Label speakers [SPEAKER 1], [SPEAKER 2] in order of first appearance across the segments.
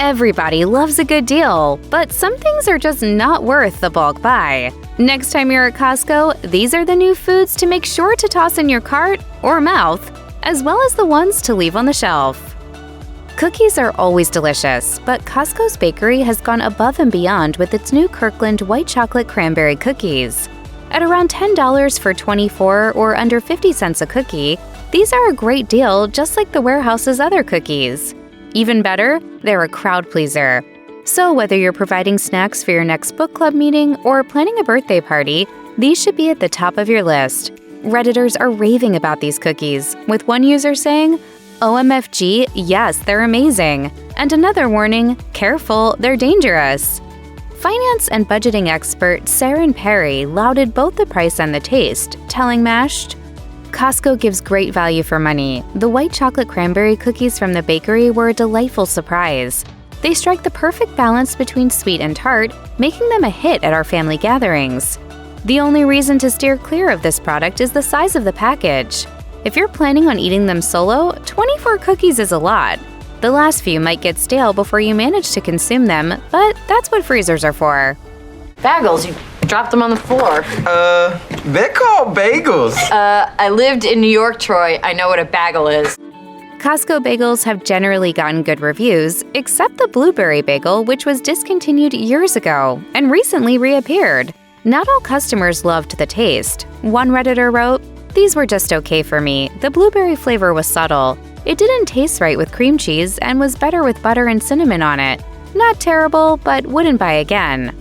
[SPEAKER 1] Everybody loves a good deal, but some things are just not worth the bulk buy. Next time you're at Costco, these are the new foods to make sure to toss in your cart or mouth, as well as the ones to leave on the shelf. Cookies are always delicious, but Costco's bakery has gone above and beyond with its new Kirkland white chocolate cranberry cookies. At around $10 for 24 or under 50 cents a cookie, these are a great deal just like the warehouse's other cookies. Even better, they're a crowd pleaser. So whether you're providing snacks for your next book club meeting or planning a birthday party, these should be at the top of your list. Redditors are raving about these cookies, with one user saying, "OMFG, yes, they're amazing," and another warning, "Careful, they're dangerous." Finance and budgeting expert Sarah Perry lauded both the price and the taste, telling Mashed, "Costco gives great value for money. The white chocolate cranberry cookies from the bakery were a delightful surprise. They strike the perfect balance between sweet and tart, making them a hit at our family gatherings. The only reason to steer clear of this product is the size of the package. If you're planning on eating them solo, 24 cookies is a lot. The last few might get stale before you manage to consume them, but that's what freezers are for."
[SPEAKER 2] Bagels, you dropped them on the floor.
[SPEAKER 3] They're called bagels.
[SPEAKER 2] I lived in New York, Troy. I know what a bagel is.
[SPEAKER 1] Costco bagels have generally gotten good reviews, except the blueberry bagel, which was discontinued years ago and recently reappeared. Not all customers loved the taste. One Redditor wrote, "These were just okay for me. The blueberry flavor was subtle. It didn't taste right with cream cheese and was better with butter and cinnamon on it. Not terrible, but wouldn't buy again."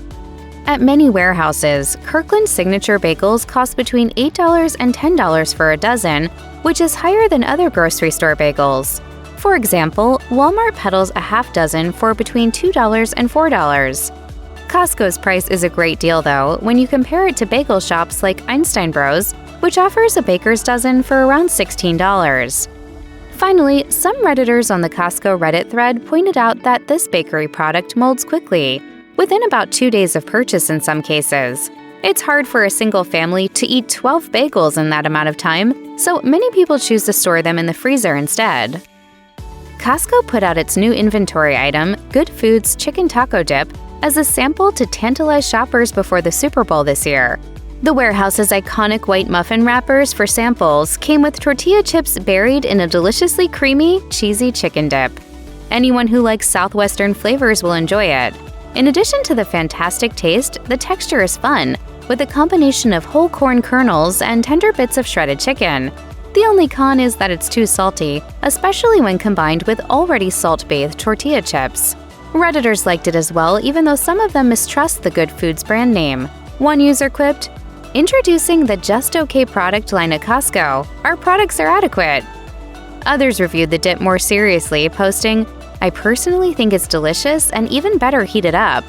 [SPEAKER 1] At many warehouses, Kirkland signature bagels cost between $8 and $10 for a dozen, which is higher than other grocery store bagels. For example, Walmart peddles a half dozen for between $2 and $4. Costco's price is a great deal, though, when you compare it to bagel shops like Einstein Bros., which offers a baker's dozen for around $16. Finally, some Redditors on the Costco Reddit thread pointed out that this bakery product molds quickly, within about 2 days of purchase in some cases. It's hard for a single family to eat 12 bagels in that amount of time, so many people choose to store them in the freezer instead. Costco put out its new inventory item, Good Foods Chicken Taco Dip, as a sample to tantalize shoppers before the Super Bowl this year. The warehouse's iconic white muffin wrappers for samples came with tortilla chips buried in a deliciously creamy, cheesy chicken dip. Anyone who likes Southwestern flavors will enjoy it. In addition to the fantastic taste, the texture is fun, with a combination of whole corn kernels and tender bits of shredded chicken. The only con is that it's too salty, especially when combined with already salt-bathed tortilla chips. Redditors liked it as well, even though some of them mistrust the Good Foods brand name. One user quipped, "Introducing the Just Okay product line at Costco. Our products are adequate." Others reviewed the dip more seriously, posting, "I personally think it's delicious and even better heated up."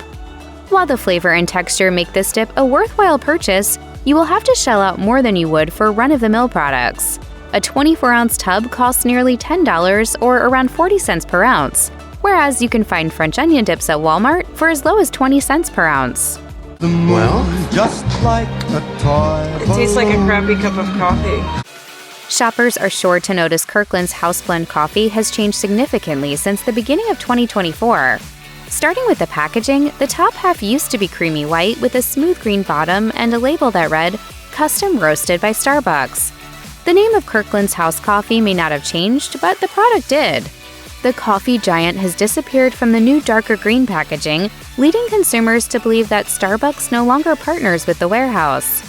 [SPEAKER 1] While the flavor and texture make this dip a worthwhile purchase, you will have to shell out more than you would for run-of-the-mill products. A 24-ounce tub costs nearly $10 or around 40 cents per ounce, whereas you can find French onion dips at Walmart for as low as 20 cents per ounce.
[SPEAKER 4] Well, just like a toy.
[SPEAKER 5] It tastes like a crappy cup of coffee.
[SPEAKER 1] Shoppers are sure to notice Kirkland's House Blend coffee has changed significantly since the beginning of 2024. Starting with the packaging, the top half used to be creamy white with a smooth green bottom and a label that read, "Custom Roasted by Starbucks." The name of Kirkland's House Coffee may not have changed, but the product did. The coffee giant has disappeared from the new darker green packaging, leading consumers to believe that Starbucks no longer partners with the warehouse.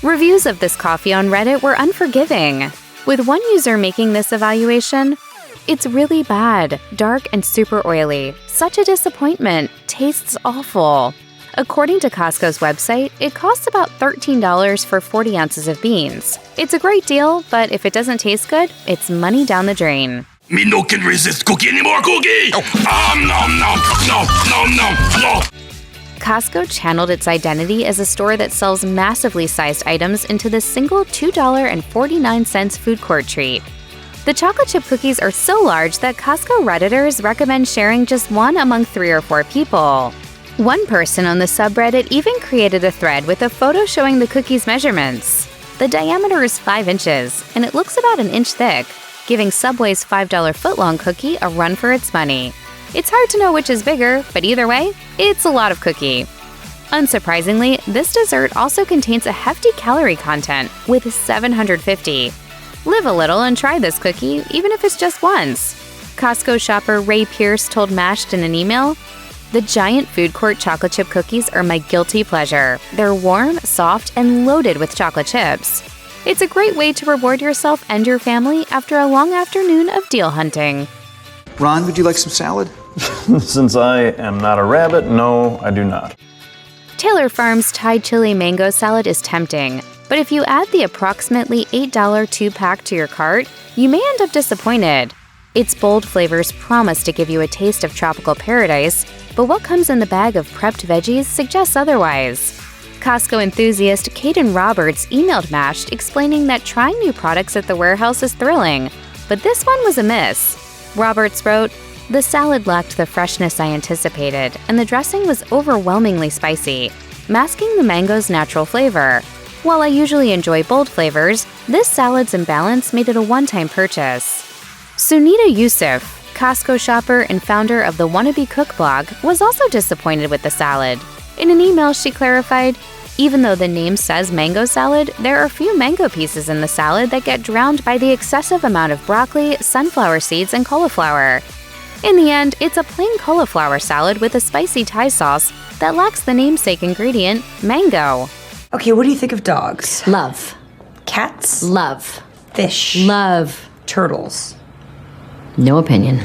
[SPEAKER 1] Reviews of this coffee on Reddit were unforgiving, with one user making this evaluation, "It's really bad, dark and super oily. Such a disappointment. Tastes awful." According to Costco's website, it costs about $13 for 40 ounces of beans. It's a great deal, but if it doesn't taste good, it's money down the drain.
[SPEAKER 6] Me no can resist cookie anymore, cookie! Nom nom nom nom nom.
[SPEAKER 1] Costco channeled its identity as a store that sells massively sized items into the single $2.49 food court treat. The chocolate chip cookies are so large that Costco Redditors recommend sharing just one among 3 or 4 people. One person on the subreddit even created a thread with a photo showing the cookie's measurements. The diameter is 5 inches, and it looks about an inch thick, giving Subway's $5 footlong cookie a run for its money. It's hard to know which is bigger, but either way, it's a lot of cookie. Unsurprisingly, this dessert also contains a hefty calorie content with 750. Live a little and try this cookie, even if it's just once. Costco shopper Ray Pierce told Mashed in an email, "The giant food court chocolate chip cookies are my guilty pleasure. They're warm, soft, and loaded with chocolate chips. It's a great way to reward yourself and your family after a long afternoon of deal hunting."
[SPEAKER 7] Ron, would you like some salad?
[SPEAKER 8] Since I am not a rabbit, no, I do not.
[SPEAKER 1] Taylor Farms Thai chili mango salad is tempting, but if you add the approximately $8 two-pack to your cart, you may end up disappointed. Its bold flavors promise to give you a taste of tropical paradise, but what comes in the bag of prepped veggies suggests otherwise. Costco enthusiast Caden Roberts emailed Mashed explaining that trying new products at the warehouse is thrilling, but this one was a miss. Roberts wrote, "The salad lacked the freshness I anticipated, and the dressing was overwhelmingly spicy, masking the mango's natural flavor. While I usually enjoy bold flavors, this salad's imbalance made it a one-time purchase." Sunita Yusuf, Costco shopper and founder of the Wannabe Cook blog, was also disappointed with the salad. In an email, she clarified, "Even though the name says mango salad, there are few mango pieces in the salad that get drowned by the excessive amount of broccoli, sunflower seeds, and cauliflower. In the end, it's a plain cauliflower salad with a spicy Thai sauce that lacks the namesake ingredient, mango."
[SPEAKER 9] Okay, what do you think of dogs?
[SPEAKER 2] Love.
[SPEAKER 9] Cats?
[SPEAKER 2] Love.
[SPEAKER 9] Fish?
[SPEAKER 2] Love.
[SPEAKER 9] Turtles?
[SPEAKER 2] No opinion.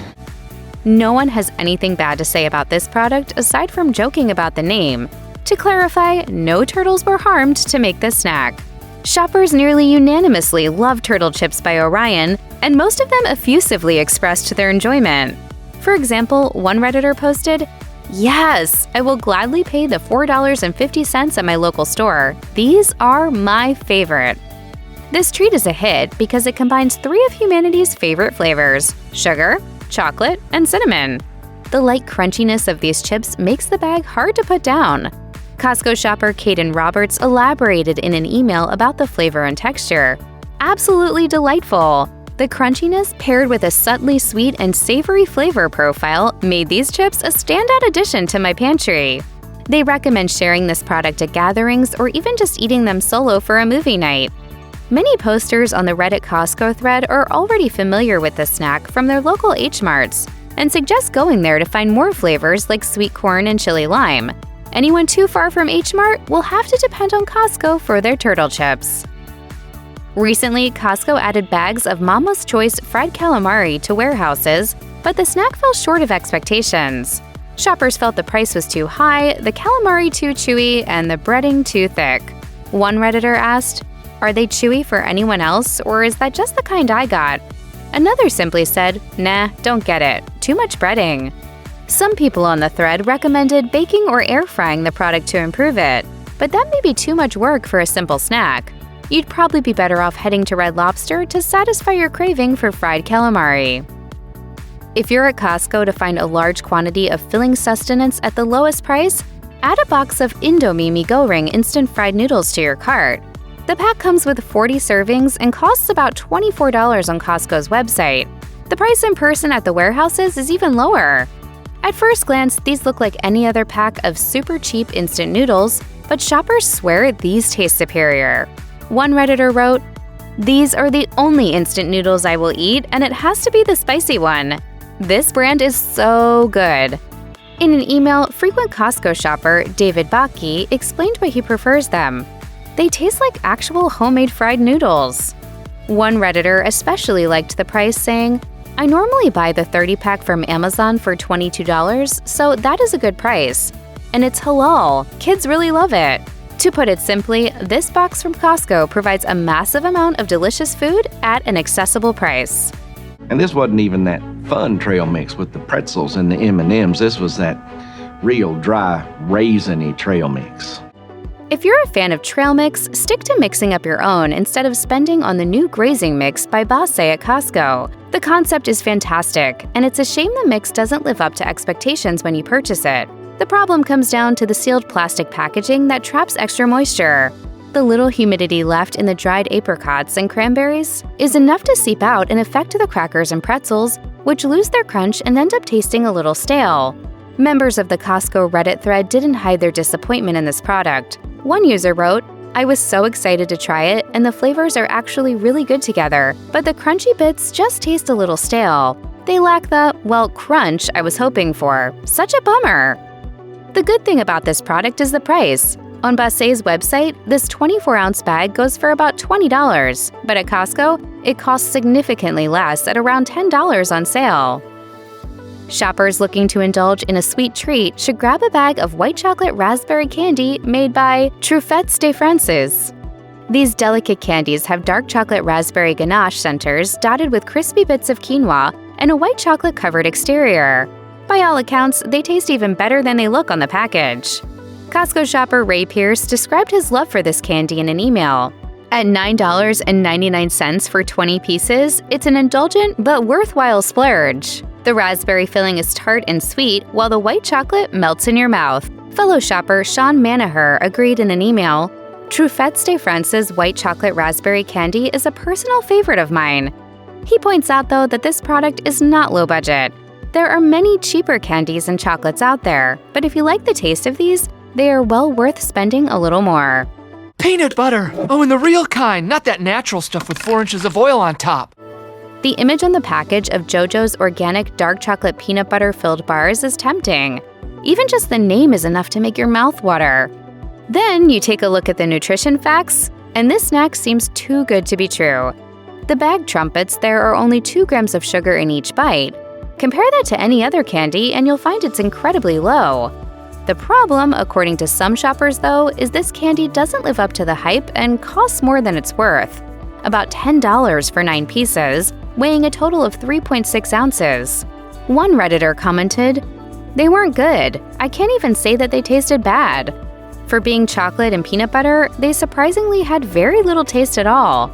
[SPEAKER 1] No one has anything bad to say about this product aside from joking about the name. To clarify, no turtles were harmed to make this snack. Shoppers nearly unanimously love turtle chips by Orion, and most of them effusively expressed their enjoyment. For example, one Redditor posted, "Yes, I will gladly pay the $4.50 at my local store. These are my favorite." This treat is a hit because it combines three of humanity's favorite flavors: sugar, chocolate, and cinnamon. The light crunchiness of these chips makes the bag hard to put down. Costco shopper Caden Roberts elaborated in an email about the flavor and texture. "Absolutely delightful. The crunchiness paired with a subtly sweet and savory flavor profile made these chips a standout addition to my pantry." They recommend sharing this product at gatherings or even just eating them solo for a movie night. Many posters on the Reddit Costco thread are already familiar with this snack from their local H-Marts and suggest going there to find more flavors like sweet corn and chili lime. Anyone too far from H-Mart will have to depend on Costco for their turtle chips. Recently, Costco added bags of Mama's Choice fried calamari to warehouses, but the snack fell short of expectations. Shoppers felt the price was too high, the calamari too chewy, and the breading too thick. One Redditor asked, "Are they chewy for anyone else, or is that just the kind I got?" Another simply said, "Nah, don't get it. Too much breading." Some people on the thread recommended baking or air frying the product to improve it, but that may be too much work for a simple snack. You'd probably be better off heading to Red Lobster to satisfy your craving for fried calamari. If you're at Costco to find a large quantity of filling sustenance at the lowest price, add a box of Indomie Goreng instant fried noodles to your cart. The pack comes with 40 servings and costs about $24 on Costco's website. The price in person at the warehouses is even lower. At first glance, these look like any other pack of super cheap instant noodles, but shoppers swear these taste superior. One Redditor wrote, "These are the only instant noodles I will eat, and it has to be the spicy one. This brand is so good." In an email, frequent Costco shopper David Baki explained why he prefers them. "They taste like actual homemade fried noodles." One Redditor especially liked the price, saying, "I normally buy the 30-pack from Amazon for $22, so that is a good price. And it's halal. Kids really love it." To put it simply, this box from Costco provides a massive amount of delicious food at an accessible price.
[SPEAKER 10] And this wasn't even that fun trail mix with the pretzels and the M&Ms. This was that real dry, raisiny trail mix.
[SPEAKER 1] If you're a fan of trail mix, stick to mixing up your own instead of spending on the new Grazing mix by Bosse at Costco. The concept is fantastic, and it's a shame the mix doesn't live up to expectations when you purchase it. The problem comes down to the sealed plastic packaging that traps extra moisture. The little humidity left in the dried apricots and cranberries is enough to seep out and affect the crackers and pretzels, which lose their crunch and end up tasting a little stale. Members of the Costco Reddit thread didn't hide their disappointment in this product. One user wrote, "I was so excited to try it, and the flavors are actually really good together, but the crunchy bits just taste a little stale. They lack the, well, crunch I was hoping for. Such a bummer." The good thing about this product is the price. On Bassé's website, this 24-ounce bag goes for about $20, but at Costco, it costs significantly less at around $10 on sale. Shoppers looking to indulge in a sweet treat should grab a bag of white chocolate raspberry candy made by Truffettes de France. These delicate candies have dark chocolate raspberry ganache centers dotted with crispy bits of quinoa and a white chocolate-covered exterior. By all accounts, they taste even better than they look on the package. Costco shopper Ray Pierce described his love for this candy in an email. At $9.99 for 20 pieces, it's an indulgent but worthwhile splurge. The raspberry filling is tart and sweet, while the white chocolate melts in your mouth. Fellow shopper Sean Manaher agreed in an email, "Truffettes de France's white chocolate raspberry candy is a personal favorite of mine." He points out, though, that this product is not low budget. There are many cheaper candies and chocolates out there, but if you like the taste of these, they are well worth spending a little more.
[SPEAKER 11] Peanut butter! Oh, and the real kind, not that natural stuff with 4 inches of oil on top.
[SPEAKER 1] The image on the package of JoJo's organic dark chocolate peanut butter-filled bars is tempting. Even just the name is enough to make your mouth water. Then you take a look at the nutrition facts, and this snack seems too good to be true. The bag trumpets there are only 2 grams of sugar in each bite. Compare that to any other candy and you'll find it's incredibly low. The problem, according to some shoppers though, is this candy doesn't live up to the hype and costs more than it's worth. About $10 for 9 pieces, weighing a total of 3.6 ounces. One Redditor commented, "They weren't good. I can't even say that they tasted bad. For being chocolate and peanut butter, they surprisingly had very little taste at all."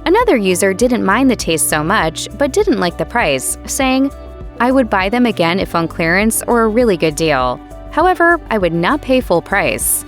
[SPEAKER 1] Another user didn't mind the taste so much, but didn't like the price, saying, "I would buy them again if on clearance or a really good deal. However, I would not pay full price."